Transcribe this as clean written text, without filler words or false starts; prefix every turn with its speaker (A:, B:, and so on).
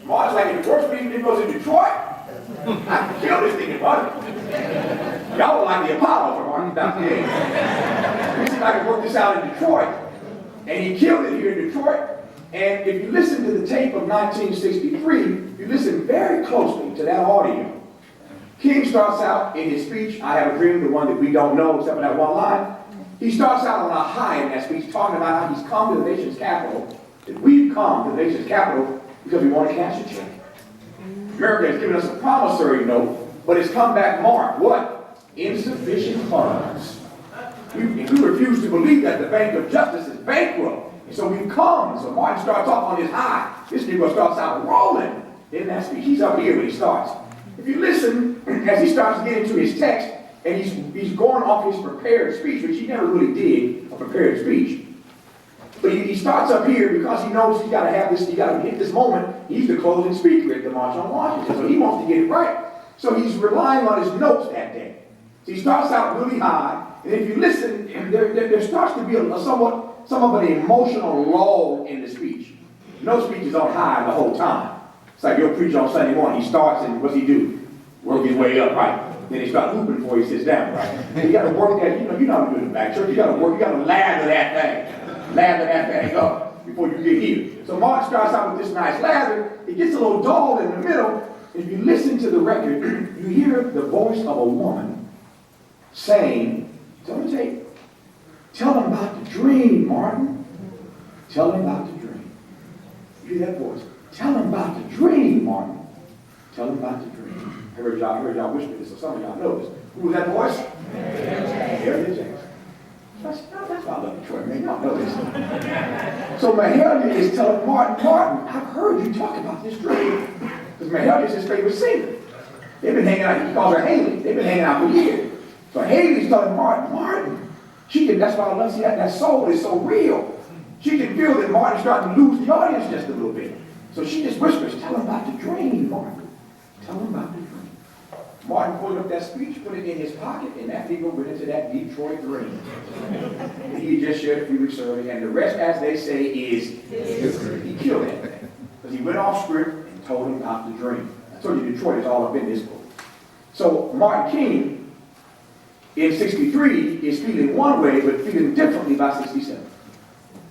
A: Martin's like, the worst meeting was in Detroit. I could kill this thing in Martin. Y'all were like the Apollo for Martin back then. We see if I can work this out in Detroit. And he killed it here in Detroit. And if you listen to the tape of 1963, you listen very closely to that audio. King starts out in his speech, I Have a Dream, the one that we don't know except for that one line. He starts out on a high in that speech, talking about how he's come to the nation's capital, that we've come to the nation's capital because we want to cash a check. America has given us a promissory note, but it's come back marked, what? Insufficient funds. We refuse to believe that the Bank of Justice is bankrupt. And so we've come. So Martin starts off on his high. This Negro starts out rolling in that speech. He's up here when he starts. If you listen, as he starts to get into his text, and he's going off his prepared speech, which he never really did, a prepared speech. But he starts up here because he knows he's got to have this, he got to hit this moment. He's the closing speaker at the March on Washington, so he wants to get it right. So he's relying on his notes that day. So he starts out really high, and if you listen, there starts to be somewhat of an emotional lull in the speech. No speech is on high the whole time. It's like your preacher on Sunday morning. He starts and what's he do? Work his way up, right? Then he starts hooping before he sits down, right? You got to work that. You know how to do it in the back church. You got to work. You got to lather that thing, up before you get here. So Mark starts out with this nice lather. It gets a little dull in the middle. If you listen to the record, you hear the voice of a woman saying, "Tell him about the dream, Martin. Tell him about the dream." You hear that voice? Tell him about the dream, Martin. Tell him about the dream. I heard y'all whisper this, so some of y'all know this. Who was that voice? Mahalia Jackson. That's why I love Detroit, man. Y'all know this. So Mahalia is telling Martin, I've heard you talk about this dream. Because Mahalia is his favorite singer. They've been hanging out, he calls her Haley. They've been hanging out for years. So Haley's telling Martin, that's why I love, see, that soul is so real. She can feel that Martin's starting to lose the audience just a little bit. So she just whispers, tell him about the dream, Martin. Tell him about the dream. Martin pulled up that speech, put it in his pocket, and that Negro went into that Detroit dream that he just shared a few weeks earlier. And the rest, as they say, is history. He killed that thing. Because he went off script and told him about the dream. I told you Detroit is all up in this book. So Martin King, in 63, is feeling one way, but feeling differently by 67.